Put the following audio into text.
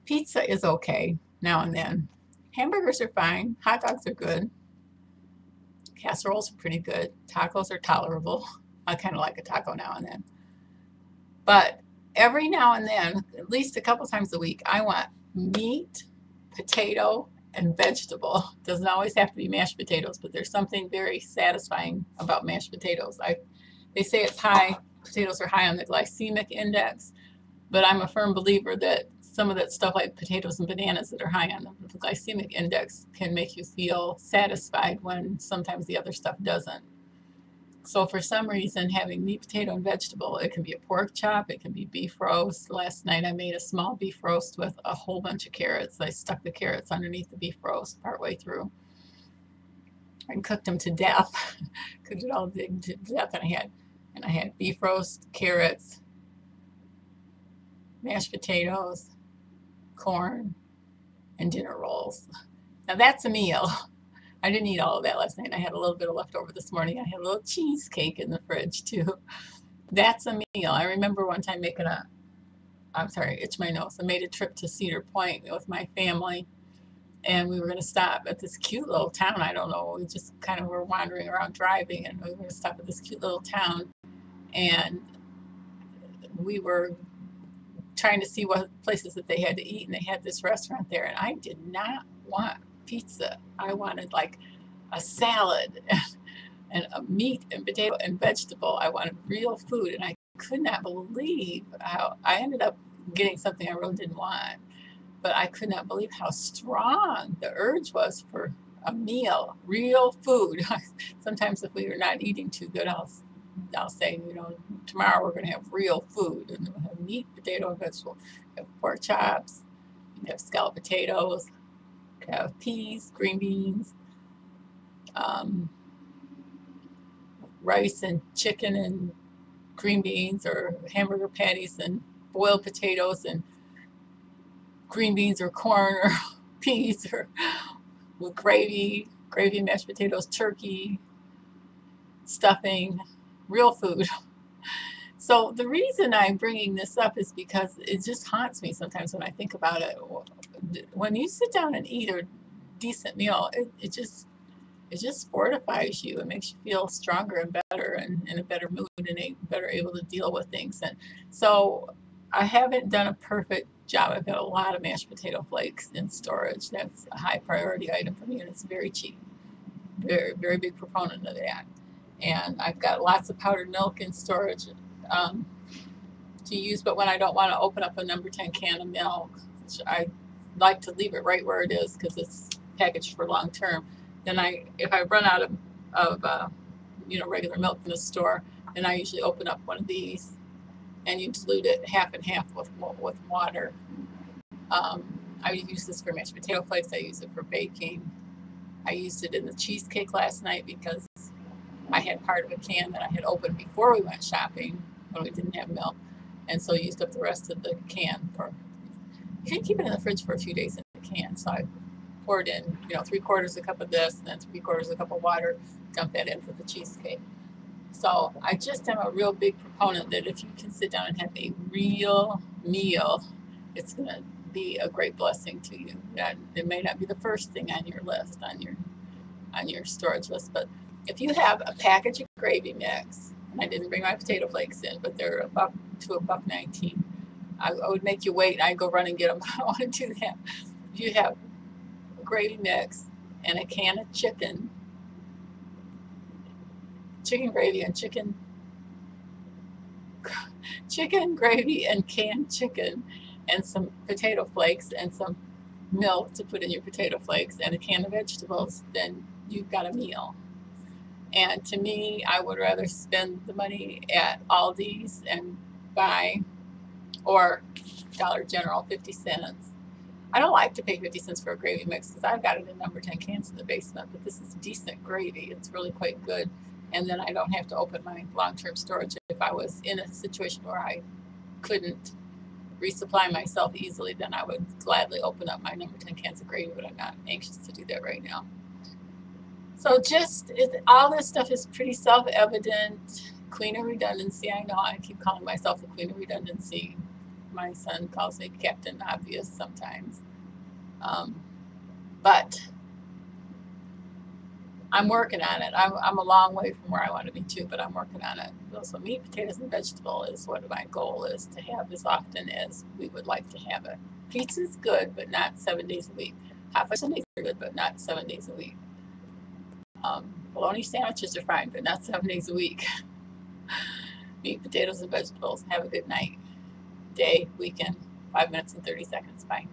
Pizza is okay now and then. Hamburgers are fine. Hot dogs are good. Casseroles are pretty good. Tacos are tolerable. I kind of like a taco now and then. But every now and then, at least a couple times a week, I want meat, potato, and vegetable. Doesn't always have to be mashed potatoes, but there's something very satisfying about mashed potatoes. They say it's high, potatoes are high on the glycemic index, but I'm a firm believer that some of that stuff like potatoes and bananas that are high on the glycemic index can make you feel satisfied when sometimes the other stuff doesn't. So for some reason, having meat, potato, and vegetable, it can be a pork chop, it can be beef roast. Last night I made a small beef roast with a whole bunch of carrots. I stuck the carrots underneath the beef roast partway through and cooked them to death. Cooked it all to death, and I had beef roast, carrots, mashed potatoes, corn, and dinner rolls. Now that's a meal. I didn't eat all of that last night. I had a little bit of leftover this morning. I had a little cheesecake in the fridge too. That's a meal. I remember one time I'm sorry, itch my nose. I made a trip to Cedar Point with my family, and we were going to stop at this cute little town. I don't know. We just kind of were wandering around driving, and we were going to stop at this cute little town. And we were trying to see what places that they had to eat, and they had this restaurant there, and I did not want pizza. I wanted like a salad and a meat and potato and vegetable. I wanted real food, and I could not believe how I ended up getting something I really didn't want. But I could not believe how strong the urge was for a meal, real food. Sometimes if we are not eating too good, I'll say, tomorrow we're going to have real food, and we'll have meat, potato, and vegetable. You have pork chops, you have scalloped potatoes, you have peas, green beans, um, rice and chicken and green beans, or hamburger patties and boiled potatoes and green beans or corn or peas, or with gravy, mashed potatoes, turkey, stuffing, real food. So the reason I'm bringing this up is because it just haunts me sometimes when I think about it. When you sit down and eat a decent meal, it just fortifies you. It makes you feel stronger and better, and in a better mood, and better able to deal with things. And so I haven't done a perfect job. I've got a lot of mashed potato flakes in storage. That's a high priority item for me, and it's very cheap. Very, very big proponent of that. And I've got lots of powdered milk in storage um, to use, but when I don't want to open up a number 10 can of milk, which I like to leave it right where it is because it's packaged for long term, then if I run out of regular milk in the store, then I usually open up one of these, and you dilute it half and half with water. Um, I use this for mashed potato flakes. I use it for baking. I used it in the cheesecake last night because I had part of a can that I had opened before we went shopping when we didn't have milk, and so I used up the rest of the can for. You can keep it in the fridge for a few days in the can, so I poured in, 3/4 a cup of this, and then 3/4 a cup of water, dump that in for the cheesecake. So I just am a real big proponent that if you can sit down and have a real meal, it's going to be a great blessing to you. That it may not be the first thing on your list, on your storage list, but if you have a package of gravy mix, and I didn't bring my potato flakes in, but they're $1 to $1.19. I would make you wait, and I'd go run and get them. I don't want to do that. If you have a gravy mix and a can of chicken gravy and chicken gravy and canned chicken, and some potato flakes and some milk to put in your potato flakes, and a can of vegetables, then you've got a meal. And to me, I would rather spend the money at Aldi's and buy, or Dollar General, 50 cents. I don't like to pay 50 cents for a gravy mix because I've got it in number 10 cans in the basement, but this is decent gravy. It's really quite good. And then I don't have to open my long term storage. If I was in a situation where I couldn't resupply myself easily, then I would gladly open up my number 10 cans of gravy, but I'm not anxious to do that right now. So all this stuff is pretty self-evident. Queen of redundancy. I know I keep calling myself the queen of redundancy. My son calls me Captain Obvious sometimes. But I'm working on it. I'm a long way from where I want to be too, but I'm working on it. So meat, potatoes, and vegetable is what my goal is to have as often as we would like to have it. Pizza's good, but not 7 days a week. Hot fudge sundaes are good, but not 7 days a week. Bologna sandwiches are fine, but not 7 days a week. Meat, potatoes, and vegetables. Have a good night, day, weekend. 5 minutes and 30 seconds. Bye.